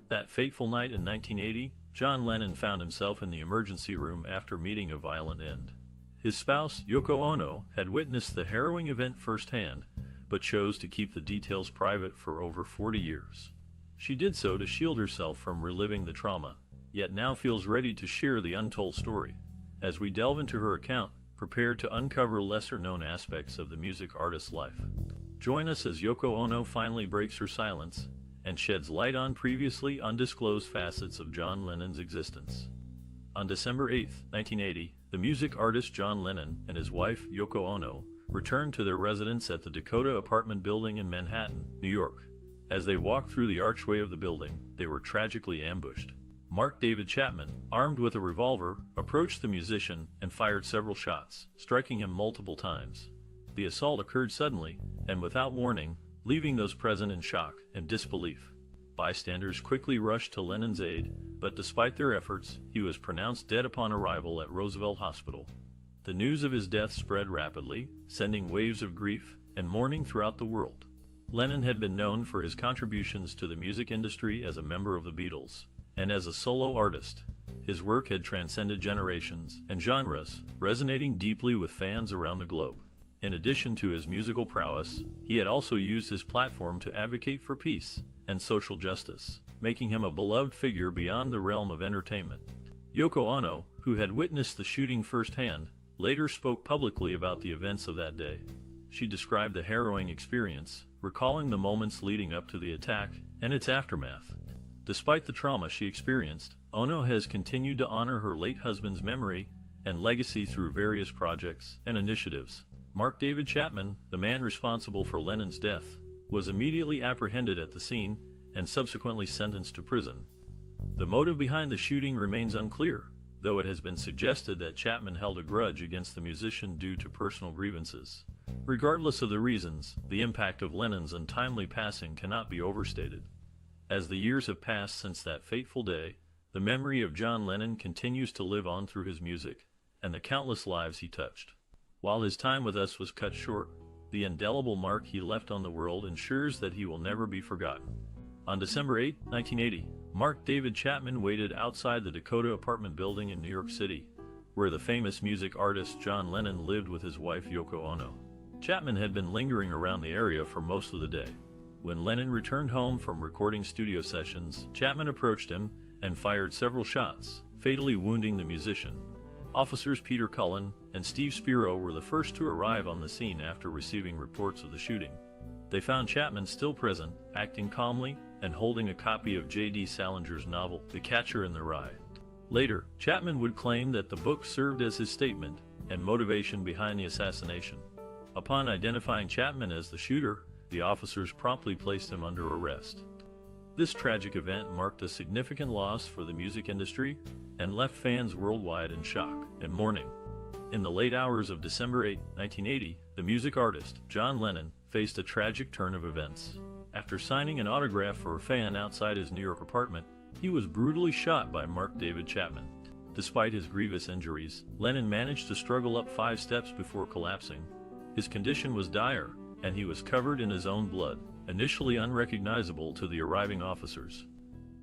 That fateful night in 1980, John Lennon found himself in the emergency room after meeting a violent end. His spouse, Yoko Ono, had witnessed the harrowing event firsthand, but chose to keep the details private for over 40 years. She did so to shield herself from reliving the trauma, yet now feels ready to share the untold story. As we delve into her account, prepare to uncover lesser-known aspects of the music artist's life. Join us as Yoko Ono finally breaks her silence and sheds light on previously undisclosed facets of John Lennon's existence. On December 8, 1980, the music artist John Lennon and his wife, Yoko Ono, returned to their residence at the Dakota apartment building in Manhattan, New York. As they walked through the archway of the building, they were tragically ambushed. Mark David Chapman, armed with a revolver, approached the musician and fired several shots, striking him multiple times. The assault occurred suddenly and without warning, leaving those present in shock and disbelief. Bystanders quickly rushed to Lennon's aid, but despite their efforts, he was pronounced dead upon arrival at Roosevelt Hospital. The news of his death spread rapidly, sending waves of grief and mourning throughout the world. Lennon had been known for his contributions to the music industry as a member of the Beatles, and as a solo artist. His work had transcended generations and genres, resonating deeply with fans around the globe. In addition to his musical prowess, he had also used his platform to advocate for peace and social justice, making him a beloved figure beyond the realm of entertainment. Yoko Ono, who had witnessed the shooting firsthand, later spoke publicly about the events of that day. She described the harrowing experience, recalling the moments leading up to the attack and its aftermath. Despite the trauma she experienced, Ono has continued to honor her late husband's memory and legacy through various projects and initiatives. Mark David Chapman, the man responsible for Lennon's death, was immediately apprehended at the scene and subsequently sentenced to prison. The motive behind the shooting remains unclear, though it has been suggested that Chapman held a grudge against the musician due to personal grievances. Regardless of the reasons, the impact of Lennon's untimely passing cannot be overstated. As the years have passed since that fateful day, the memory of John Lennon continues to live on through his music and the countless lives he touched. While his time with us was cut short, the indelible mark he left on the world ensures that he will never be forgotten. On December 8, 1980, Mark David Chapman waited outside the Dakota apartment building in New York City, where the famous music artist John Lennon lived with his wife Yoko Ono. Chapman had been lingering around the area for most of the day. When Lennon returned home from recording studio sessions, Chapman approached him and fired several shots, fatally wounding the musician. Officers Peter Cullen and Steve Spiro were the first to arrive on the scene after receiving reports of the shooting. They found Chapman still present, acting calmly, and holding a copy of J.D. Salinger's novel, The Catcher in the Rye. Later, Chapman would claim that the book served as his statement and motivation behind the assassination. Upon identifying Chapman as the shooter, the officers promptly placed him under arrest. This tragic event marked a significant loss for the music industry and left fans worldwide in shock and mourning. In the late hours of December 8, 1980, the music artist, John Lennon, faced a tragic turn of events. After signing an autograph for a fan outside his New York apartment, he was brutally shot by Mark David Chapman. Despite his grievous injuries, Lennon managed to struggle up 5 steps before collapsing. His condition was dire, and he was covered in his own blood, initially unrecognizable to the arriving officers.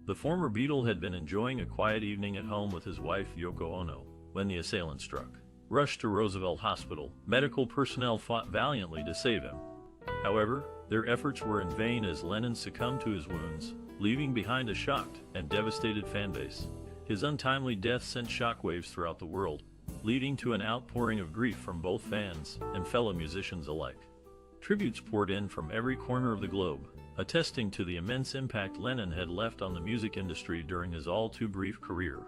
The former Beatle had been enjoying a quiet evening at home with his wife Yoko Ono when the assailant struck. Rushed to Roosevelt Hospital, medical personnel fought valiantly to save him. However, their efforts were in vain as Lennon succumbed to his wounds, leaving behind a shocked and devastated fanbase. His untimely death sent shockwaves throughout the world, leading to an outpouring of grief from both fans and fellow musicians alike. Tributes poured in from every corner of the globe, attesting to the immense impact Lennon had left on the music industry during his all-too-brief career.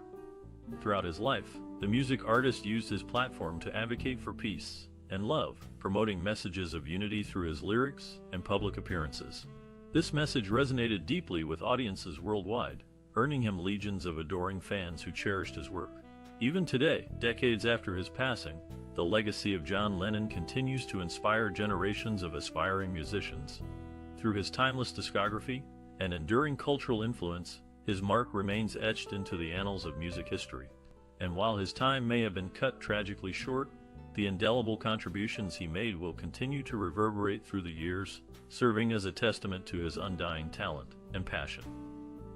Throughout his life, the music artist used his platform to advocate for peace and love, promoting messages of unity through his lyrics and public appearances. This message resonated deeply with audiences worldwide, earning him legions of adoring fans who cherished his work. Even today, decades after his passing, the legacy of John Lennon continues to inspire generations of aspiring musicians. Through his timeless discography and enduring cultural influence, his mark remains etched into the annals of music history. And while his time may have been cut tragically short, the indelible contributions he made will continue to reverberate through the years, serving as a testament to his undying talent and passion.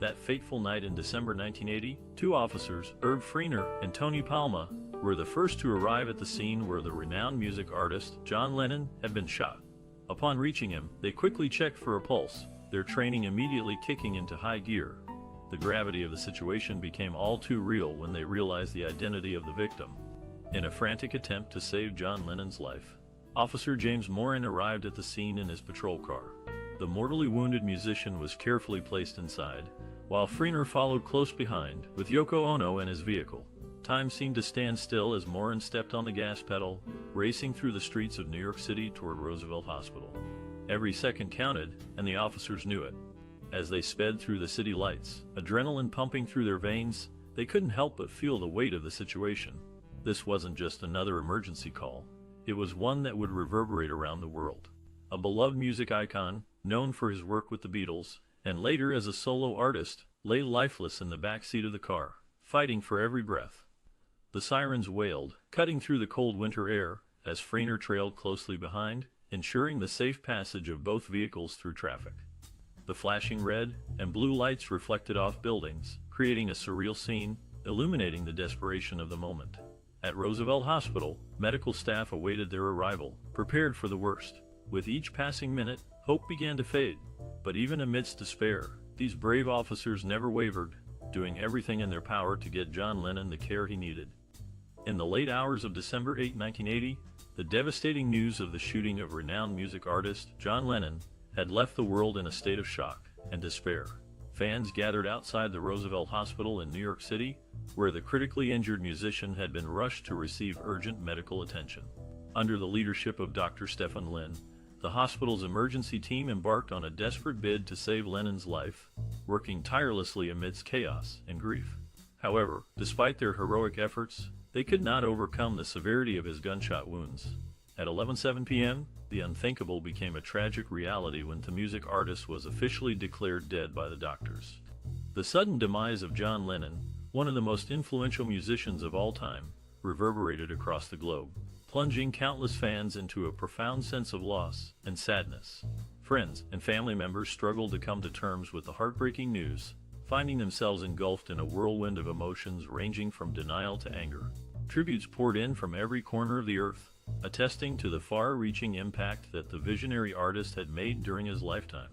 That fateful night in December 1980, two officers, Herb Freener and Tony Palma, were the first to arrive at the scene where the renowned music artist John Lennon had been shot. Upon reaching him, they quickly checked for a pulse, their training immediately kicking into high gear. The gravity of the situation became all too real when they realized the identity of the victim. In a frantic attempt to save John Lennon's life, Officer James Morin arrived at the scene in his patrol car. The mortally wounded musician was carefully placed inside, while Freener followed close behind, with Yoko Ono in his vehicle. Time seemed to stand still as Morin stepped on the gas pedal, racing through the streets of New York City toward Roosevelt Hospital. Every second counted, and the officers knew it. As they sped through the city lights, adrenaline pumping through their veins, they couldn't help but feel the weight of the situation. This wasn't just another emergency call. It was one that would reverberate around the world. A beloved music icon, known for his work with the Beatles, and later as a solo artist, lay lifeless in the back seat of the car, fighting for every breath. The sirens wailed, cutting through the cold winter air, as Freener trailed closely behind, ensuring the safe passage of both vehicles through traffic. The flashing red and blue lights reflected off buildings, creating a surreal scene, illuminating the desperation of the moment. At Roosevelt Hospital, medical staff awaited their arrival, prepared for the worst. With each passing minute, hope began to fade. But even amidst despair, these brave officers never wavered, doing everything in their power to get John Lennon the care he needed. In the late hours of December 8, 1980, the devastating news of the shooting of renowned music artist John Lennon had left the world in a state of shock and despair. Fans gathered outside the Roosevelt Hospital in New York City, where the critically injured musician had been rushed to receive urgent medical attention. Under the leadership of Dr. Stephen Lynn, the hospital's emergency team embarked on a desperate bid to save Lennon's life, working tirelessly amidst chaos and grief. However, despite their heroic efforts, they could not overcome the severity of his gunshot wounds. At 11:07 p.m., the unthinkable became a tragic reality when the music artist was officially declared dead by the doctors. The sudden demise of John Lennon, one of the most influential musicians of all time, reverberated across the globe, plunging countless fans into a profound sense of loss and sadness. Friends and family members struggled to come to terms with the heartbreaking news, finding themselves engulfed in a whirlwind of emotions ranging from denial to anger. Tributes poured in from every corner of the earth, attesting to the far-reaching impact that the visionary artist had made during his lifetime.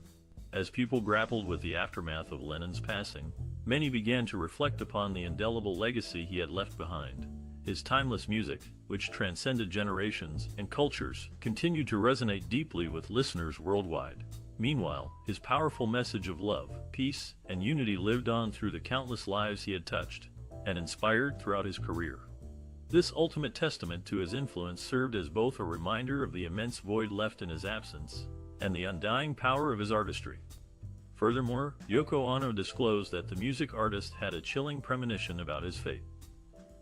As people grappled with the aftermath of Lennon's passing, many began to reflect upon the indelible legacy he had left behind. His timeless music, which transcended generations and cultures, continued to resonate deeply with listeners worldwide. Meanwhile, his powerful message of love, peace, and unity lived on through the countless lives he had touched and inspired throughout his career. This ultimate testament to his influence served as both a reminder of the immense void left in his absence and the undying power of his artistry. Furthermore, Yoko Ono disclosed that the music artist had a chilling premonition about his fate.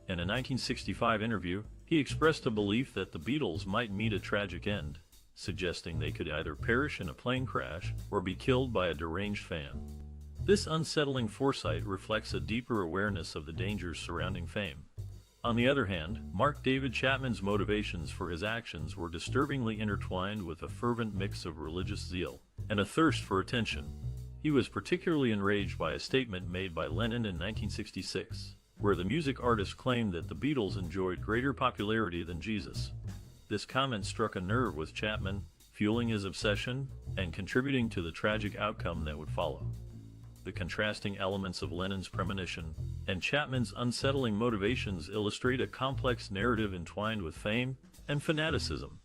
In a 1965 interview, he expressed a belief that the Beatles might meet a tragic end, suggesting they could either perish in a plane crash or be killed by a deranged fan. This unsettling foresight reflects a deeper awareness of the dangers surrounding fame. On the other hand, Mark David Chapman's motivations for his actions were disturbingly intertwined with a fervent mix of religious zeal and a thirst for attention. He was particularly enraged by a statement made by Lennon in 1966, where the music artist claimed that the Beatles enjoyed greater popularity than Jesus. This comment struck a nerve with Chapman, fueling his obsession and contributing to the tragic outcome that would follow. The contrasting elements of Lennon's premonition and Chapman's unsettling motivations illustrate a complex narrative entwined with fame and fanaticism.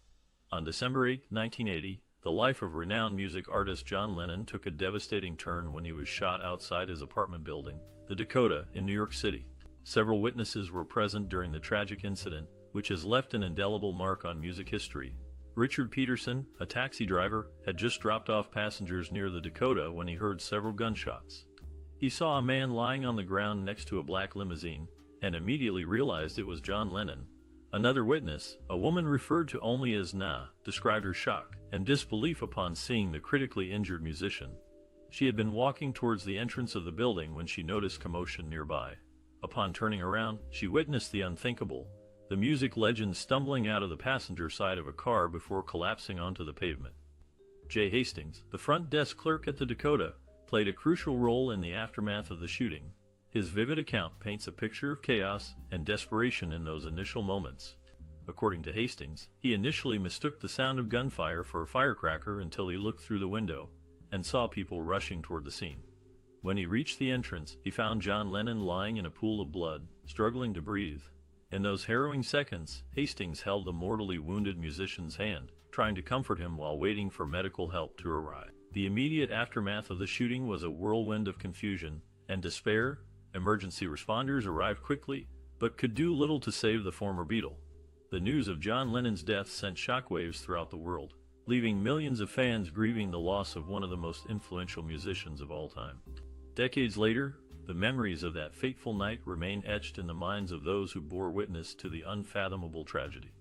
On December 8, 1980, the life of renowned music artist John Lennon took a devastating turn when he was shot outside his apartment building, the Dakota, in New York City. Several witnesses were present during the tragic incident, which has left an indelible mark on music history. Richard Peterson, a taxi driver, had just dropped off passengers near the Dakota when he heard several gunshots. He saw a man lying on the ground next to a black limousine, and immediately realized it was John Lennon. Another witness, a woman referred to only as Na, described her shock and disbelief upon seeing the critically injured musician. She had been walking towards the entrance of the building when she noticed commotion nearby. Upon turning around, she witnessed the unthinkable, the music legend stumbling out of the passenger side of a car before collapsing onto the pavement. Jay Hastings, the front desk clerk at the Dakota, played a crucial role in the aftermath of the shooting. His vivid account paints a picture of chaos and desperation in those initial moments. According to Hastings, he initially mistook the sound of gunfire for a firecracker until he looked through the window and saw people rushing toward the scene. When he reached the entrance, he found John Lennon lying in a pool of blood, struggling to breathe. In those harrowing seconds, Hastings held the mortally wounded musician's hand, trying to comfort him while waiting for medical help to arrive. The immediate aftermath of the shooting was a whirlwind of confusion and despair. Emergency responders arrived quickly, but could do little to save the former Beatle. The news of John Lennon's death sent shockwaves throughout the world, leaving millions of fans grieving the loss of one of the most influential musicians of all time. Decades later, the memories of that fateful night remain etched in the minds of those who bore witness to the unfathomable tragedy.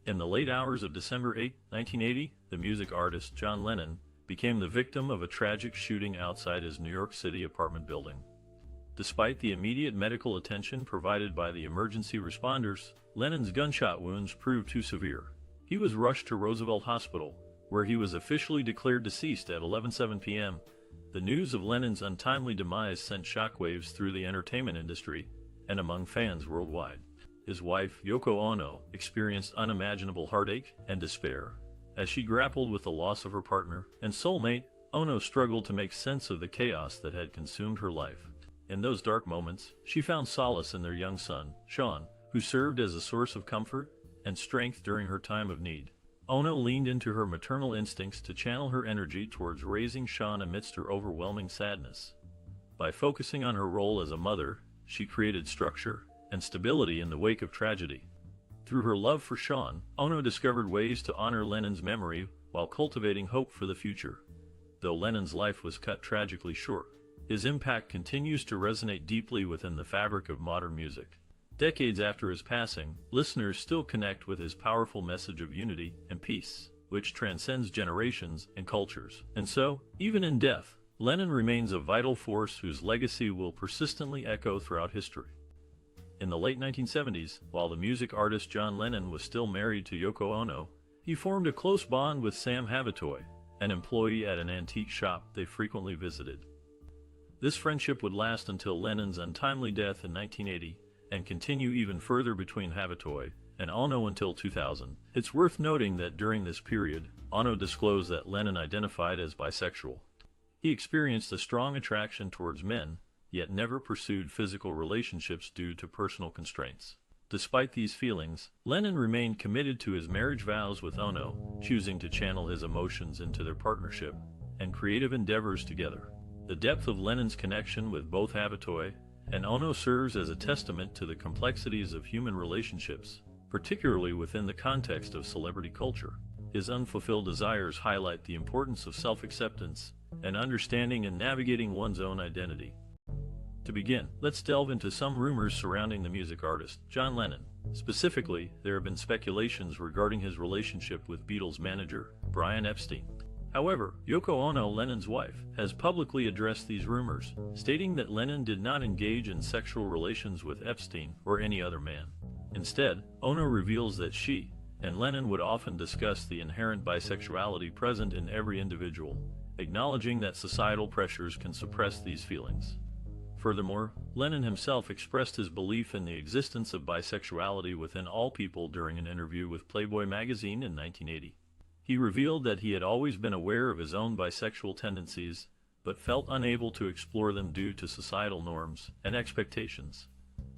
In the late hours of December 8, 1980, the music artist John Lennon became the victim of a tragic shooting outside his New York City apartment building. Despite the immediate medical attention provided by the emergency responders, Lennon's gunshot wounds proved too severe. He was rushed to Roosevelt Hospital, where he was officially declared deceased at 11:07 p.m. The news of Lennon's untimely demise sent shockwaves through the entertainment industry and among fans worldwide. His wife, Yoko Ono, experienced unimaginable heartache and despair. As she grappled with the loss of her partner and soulmate, Ono struggled to make sense of the chaos that had consumed her life. In those dark moments, she found solace in their young son, Sean, who served as a source of comfort and strength during her time of need. Ono leaned into her maternal instincts to channel her energy towards raising Sean amidst her overwhelming sadness. By focusing on her role as a mother, she created structure and stability in the wake of tragedy. Through her love for Sean, Ono discovered ways to honor Lennon's memory while cultivating hope for the future. Though Lennon's life was cut tragically short, his impact continues to resonate deeply within the fabric of modern music. Decades after his passing, listeners still connect with his powerful message of unity and peace, which transcends generations and cultures. And so, even in death, Lennon remains a vital force whose legacy will persistently echo throughout history. In the late 1970s, while the music artist John Lennon was still married to Yoko Ono, he formed a close bond with Sam Havitoy, an employee at an antique shop they frequently visited. This friendship would last until Lennon's untimely death in 1980, and continue even further between Havitoy and Ono until 2000. It's worth noting that during this period, Ono disclosed that Lennon identified as bisexual. He experienced a strong attraction towards men, yet never pursued physical relationships due to personal constraints. Despite these feelings, Lennon remained committed to his marriage vows with Ono, choosing to channel his emotions into their partnership and creative endeavors together. The depth of Lennon's connection with both Havitoy and Ono serves as a testament to the complexities of human relationships, particularly within the context of celebrity culture. His unfulfilled desires highlight the importance of self-acceptance and understanding in navigating one's own identity. To begin, let's delve into some rumors surrounding the music artist, John Lennon. Specifically, there have been speculations regarding his relationship with Beatles manager, Brian Epstein. However, Yoko Ono, Lennon's wife, has publicly addressed these rumors, stating that Lennon did not engage in sexual relations with Epstein or any other man. Instead, Ono reveals that she and Lennon would often discuss the inherent bisexuality present in every individual, acknowledging that societal pressures can suppress these feelings. Furthermore, Lennon himself expressed his belief in the existence of bisexuality within all people during an interview with Playboy magazine in 1980. He revealed that he had always been aware of his own bisexual tendencies, but felt unable to explore them due to societal norms and expectations.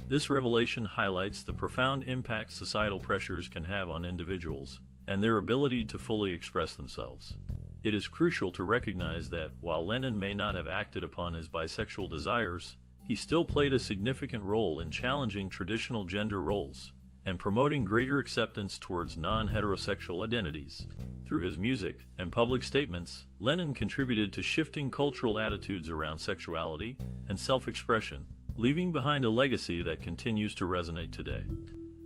This revelation highlights the profound impact societal pressures can have on individuals and their ability to fully express themselves. It is crucial to recognize that, while Lennon may not have acted upon his bisexual desires, he still played a significant role in challenging traditional gender roles and promoting greater acceptance towards non-heterosexual identities. Through his music and public statements, Lennon contributed to shifting cultural attitudes around sexuality and self-expression, leaving behind a legacy that continues to resonate today.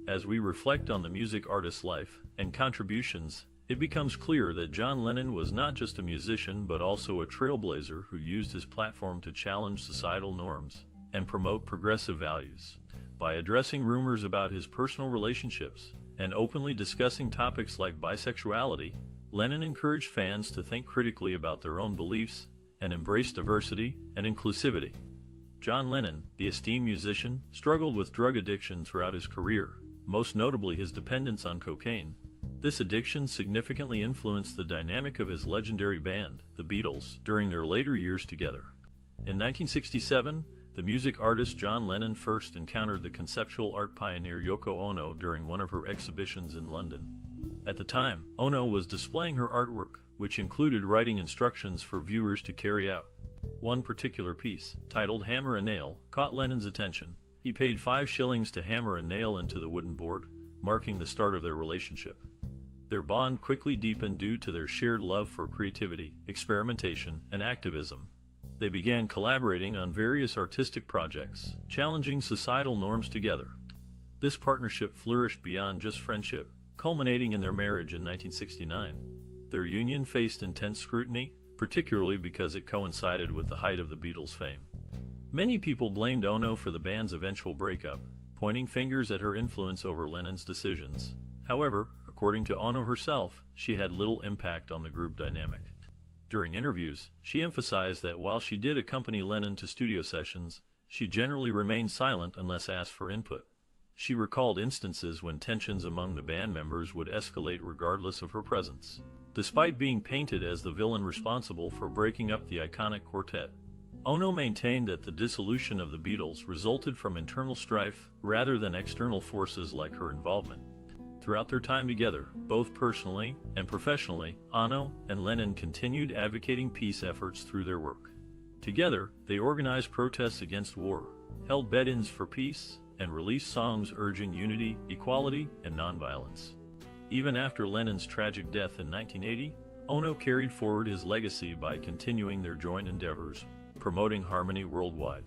As we reflect on the music artist's life and contributions, it becomes clear that John Lennon was not just a musician but also a trailblazer who used his platform to challenge societal norms and promote progressive values. By addressing rumors about his personal relationships and openly discussing topics like bisexuality, Lennon encouraged fans to think critically about their own beliefs and embraced diversity and inclusivity. John Lennon, the esteemed musician, struggled with drug addiction throughout his career, most notably his dependence on cocaine. This addiction significantly influenced the dynamic of his legendary band, the Beatles, during their later years together. In 1967, the music artist John Lennon first encountered the conceptual art pioneer Yoko Ono during one of her exhibitions in London. At the time, Ono was displaying her artwork, which included writing instructions for viewers to carry out. One particular piece, titled Hammer and Nail, caught Lennon's attention. He paid 5 shillings to hammer a nail into the wooden board, marking the start of their relationship. Their bond quickly deepened due to their shared love for creativity, experimentation, and activism. They began collaborating on various artistic projects, challenging societal norms together. This partnership flourished beyond just friendship, culminating in their marriage in 1969. Their union faced intense scrutiny, particularly because it coincided with the height of the Beatles' fame. Many people blamed Ono for the band's eventual breakup, pointing fingers at her influence over Lennon's decisions. However, according to Ono herself, she had little impact on the group dynamic. During interviews, she emphasized that while she did accompany Lennon to studio sessions, she generally remained silent unless asked for input. She recalled instances when tensions among the band members would escalate regardless of her presence. Despite being painted as the villain responsible for breaking up the iconic quartet, Ono maintained that the dissolution of the Beatles resulted from internal strife rather than external forces like her involvement. Throughout their time together, both personally and professionally, Ono and Lennon continued advocating peace efforts through their work. Together, they organized protests against war, held bed-ins for peace, and released songs urging unity, equality, and nonviolence. Even after Lennon's tragic death in 1980, Ono carried forward his legacy by continuing their joint endeavors, promoting harmony worldwide.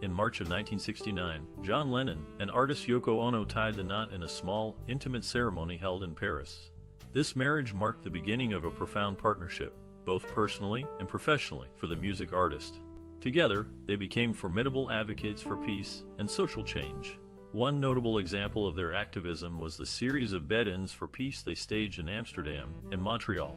In March of 1969, John Lennon and artist Yoko Ono tied the knot in a small, intimate ceremony held in Paris. This marriage marked the beginning of a profound partnership, both personally and professionally, for the music artist. Together, they became formidable advocates for peace and social change. One notable example of their activism was the series of bed-ins for peace they staged in Amsterdam and Montreal.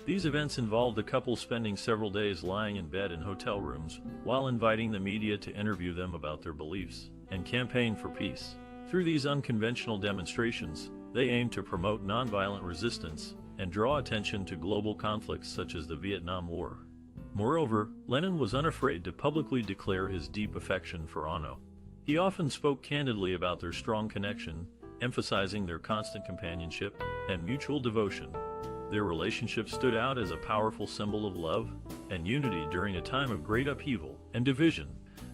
These events involved the couple spending several days lying in bed in hotel rooms while inviting the media to interview them about their beliefs and campaign for peace. Through these unconventional demonstrations, they aimed to promote nonviolent resistance and draw attention to global conflicts such as the Vietnam War. Moreover, Lennon was unafraid to publicly declare his deep affection for Ono. He often spoke candidly about their strong connection, emphasizing their constant companionship and mutual devotion. Their relationship stood out as a powerful symbol of love and unity during a time of great upheaval and division.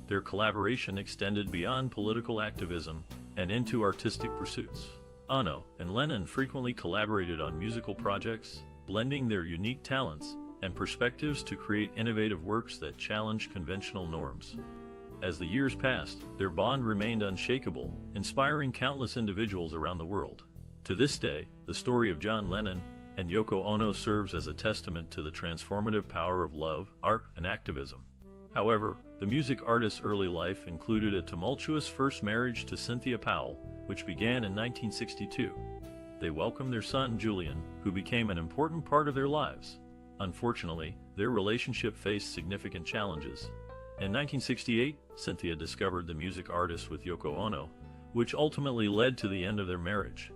Their collaboration extended beyond political activism and into artistic pursuits. Ono and Lennon frequently collaborated on musical projects, blending their unique talents and perspectives to create innovative works that challenge conventional norms. As the years passed, their bond remained unshakable, inspiring countless individuals around the world. To this day, the story of John Lennon and Yoko Ono serves as a testament to the transformative power of love, art, and activism. However, the music artist's early life included a tumultuous first marriage to Cynthia Powell, which began in 1962. They welcomed their son Julian, who became an important part of their lives. Unfortunately, their relationship faced significant challenges. In 1968, Cynthia discovered the music artist with Yoko Ono, which ultimately led to the end of their marriage.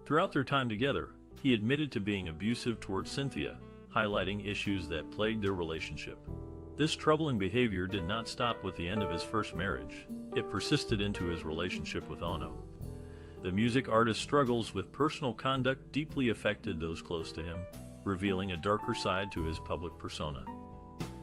Throughout their time together, he admitted to being abusive towards Cynthia, highlighting issues that plagued their relationship. This troubling behavior did not stop with the end of his first marriage. It persisted into his relationship with Ono. The music artist's struggles with personal conduct deeply affected those close to him, revealing a darker side to his public persona.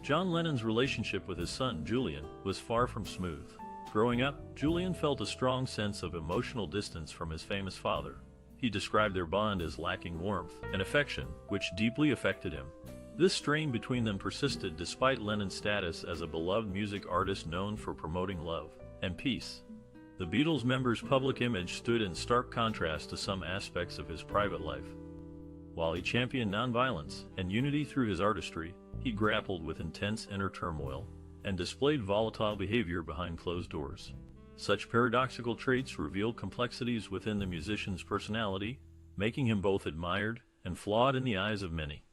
John Lennon's relationship with his son, Julian, was far from smooth. Growing up, Julian felt a strong sense of emotional distance from his famous father. He described their bond as lacking warmth and affection, which deeply affected him. This strain between them persisted despite Lennon's status as a beloved music artist known for promoting love and peace. The Beatles member's public image stood in stark contrast to some aspects of his private life. While he championed nonviolence and unity through his artistry, he grappled with intense inner turmoil and displayed volatile behavior behind closed doors. Such paradoxical traits revealed complexities within the musician's personality, making him both admired and flawed in the eyes of many.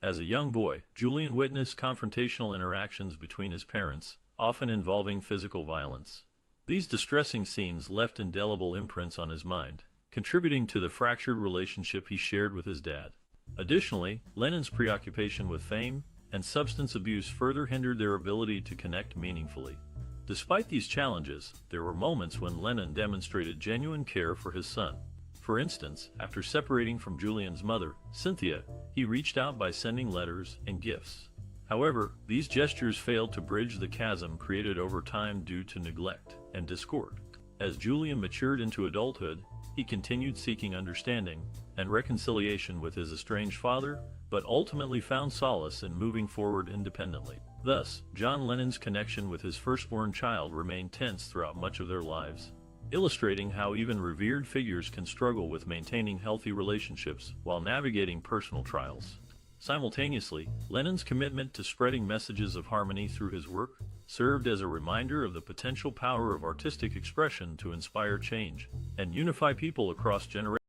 As a young boy, Julian witnessed confrontational interactions between his parents, often involving physical violence. These distressing scenes left indelible imprints on his mind, contributing to the fractured relationship he shared with his dad. Additionally, Lennon's preoccupation with fame and substance abuse further hindered their ability to connect meaningfully. Despite these challenges, there were moments when Lennon demonstrated genuine care for his son. For instance, after separating from Julian's mother, Cynthia, he reached out by sending letters and gifts. However, these gestures failed to bridge the chasm created over time due to neglect and discord. As Julian matured into adulthood, he continued seeking understanding and reconciliation with his estranged father, but ultimately found solace in moving forward independently. Thus, John Lennon's connection with his firstborn child remained tense throughout much of their lives, illustrating how even revered figures can struggle with maintaining healthy relationships while navigating personal trials. Simultaneously, Lennon's commitment to spreading messages of harmony through his work served as a reminder of the potential power of artistic expression to inspire change and unify people across generations.